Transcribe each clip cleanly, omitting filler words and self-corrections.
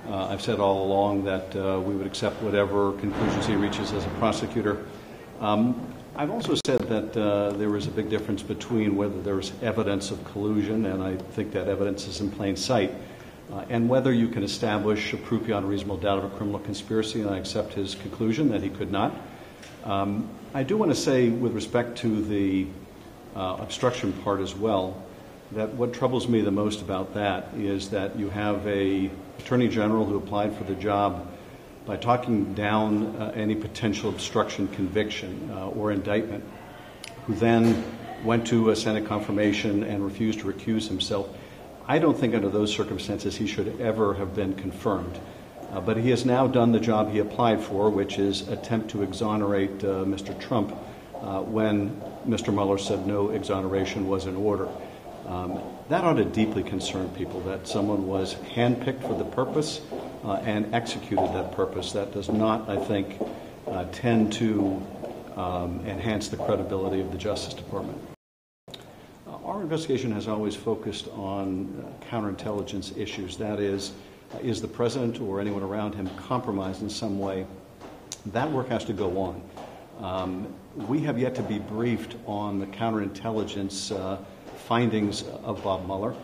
I've said all along that we would accept whatever conclusions he reaches as a prosecutor. I've also said that there is a big difference between whether there's evidence of collusion, and I think that evidence is in plain sight, and whether you can establish a proof beyond a reasonable doubt of a criminal conspiracy, and I accept his conclusion that he could not. I do want to say, with respect to the obstruction part as well, that what troubles me the most about that is that you have a Attorney General who applied for the job by talking down any potential obstruction conviction or indictment, who then went to a Senate confirmation and refused to recuse himself. I don't think under those circumstances he should ever have been confirmed. But he has now done the job he applied for, which is attempt to exonerate Mr. Trump when Mr. Mueller said no exoneration was in order. That ought to deeply concern people, that someone was handpicked for the purpose and executed that purpose. That does not, I think, tend to enhance the credibility of the Justice Department. Our investigation has always focused on counterintelligence issues. That is the president or anyone around him compromised in some way? That work has to go on. We have yet to be briefed on the counterintelligence findings of Bob Mueller.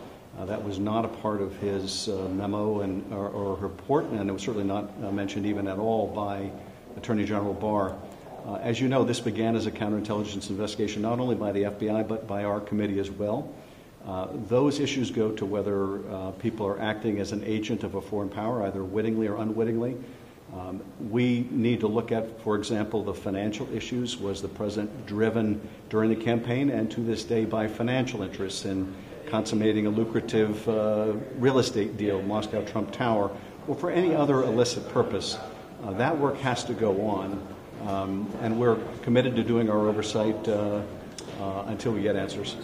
That was not a part of his memo or report, and it was certainly not mentioned even at all by Attorney General Barr. As you know, this began as a counterintelligence investigation not only by the FBI but by our committee as well. Those issues go to whether people are acting as an agent of a foreign power, either wittingly or unwittingly. We need to look at, for example, the financial issues. Was the president driven during the campaign and to this day by financial interests in consummating a lucrative real estate deal, Moscow Trump Tower, or for any other illicit purpose? That work has to go on, and we're committed to doing our oversight until we get answers.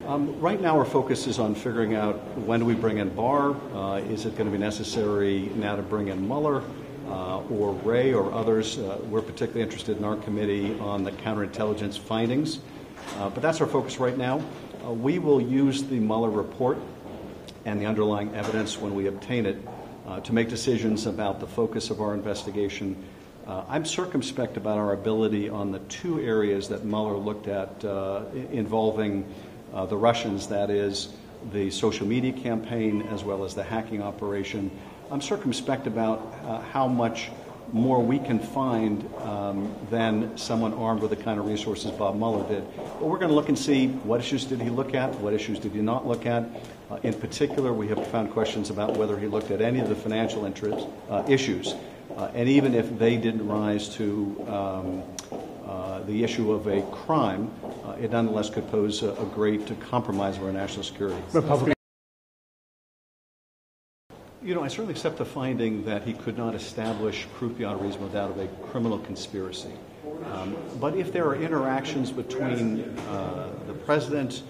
Right now our focus is on figuring out when do we bring in Barr. Is it going to be necessary now to bring in Mueller or Wray or others? We're particularly interested in our committee on the counterintelligence findings. But that's our focus right now. We will use the Mueller report and the underlying evidence when we obtain it to make decisions about the focus of our investigation. I'm circumspect about our ability on the two areas that Mueller looked at involving the Russians, that is the social media campaign as well as the hacking operation. I'm circumspect about how much more we can find than someone armed with the kind of resources Bob Mueller did. But we're going to look and see what issues did he look at, what issues did he not look at. In particular, we have found questions about whether he looked at any of the financial issues. And even if they didn't rise to the issue of a crime, it nonetheless could pose a great compromise of our national security. You know, I certainly accept the finding that he could not establish proof beyond a reasonable doubt of a criminal conspiracy. But if there are interactions between the president,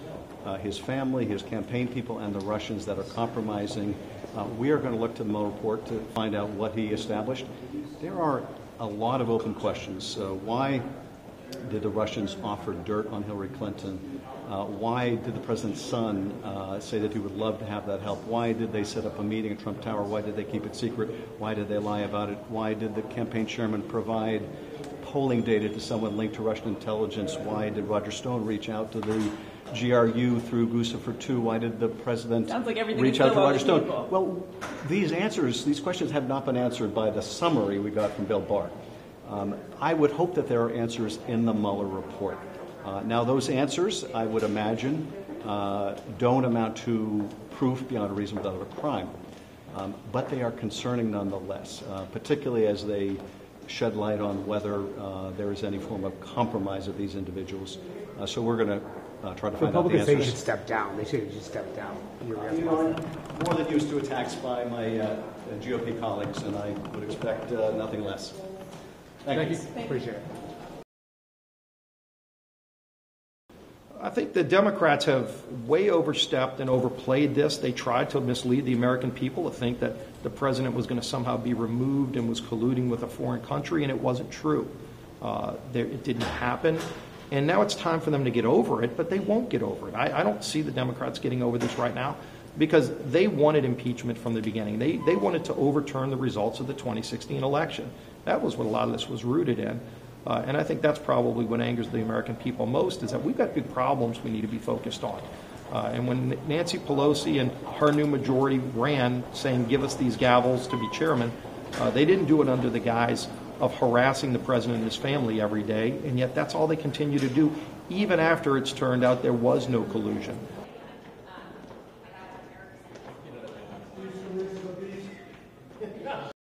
his family, his campaign people, and the Russians that are compromising, we are going to look to the Mueller report to find out what he established. There are a lot of open questions. Why did the Russians offer dirt on Hillary Clinton? Why did the president's son say that he would love to have that help? Why did they set up a meeting at Trump Tower? Why did they keep it secret? Why did they lie about it? Why did the campaign chairman provide polling data to someone linked to Russian intelligence? Why did Roger Stone reach out to the GRU through Guccifer II? Why did the president reach out to Roger Stone? Well, these questions have not been answered by the summary we got from Bill Barr. I would hope that there are answers in the Mueller report. Now, those answers, I would imagine, don't amount to proof beyond a reasonable doubt of a crime, but they are concerning nonetheless, particularly as they shed light on whether there is any form of compromise of these individuals. So we're going to try to find out the answers. Republicans say you should step down. They say you should step down. I'm more than used to attacks by my GOP colleagues, and I would expect nothing less. Thank you. Appreciate it. I think the Democrats have way overstepped and overplayed this. They tried to mislead the American people to think that the president was going to somehow be removed and was colluding with a foreign country, and it wasn't true. It didn't happen. And now it's time for them to get over it, but they won't get over it. I don't see the Democrats getting over this right now. because they wanted impeachment from the beginning. They wanted to overturn the results of the 2016 election. That was what a lot of this was rooted in. And I think that's probably what angers the American people most, is that we've got big problems we need to be focused on. And when Nancy Pelosi and her new majority ran saying, give us these gavels to be chairman, they didn't do it under the guise of harassing the president and his family every day, and yet that's all they continue to do, even after it's turned out there was no collusion.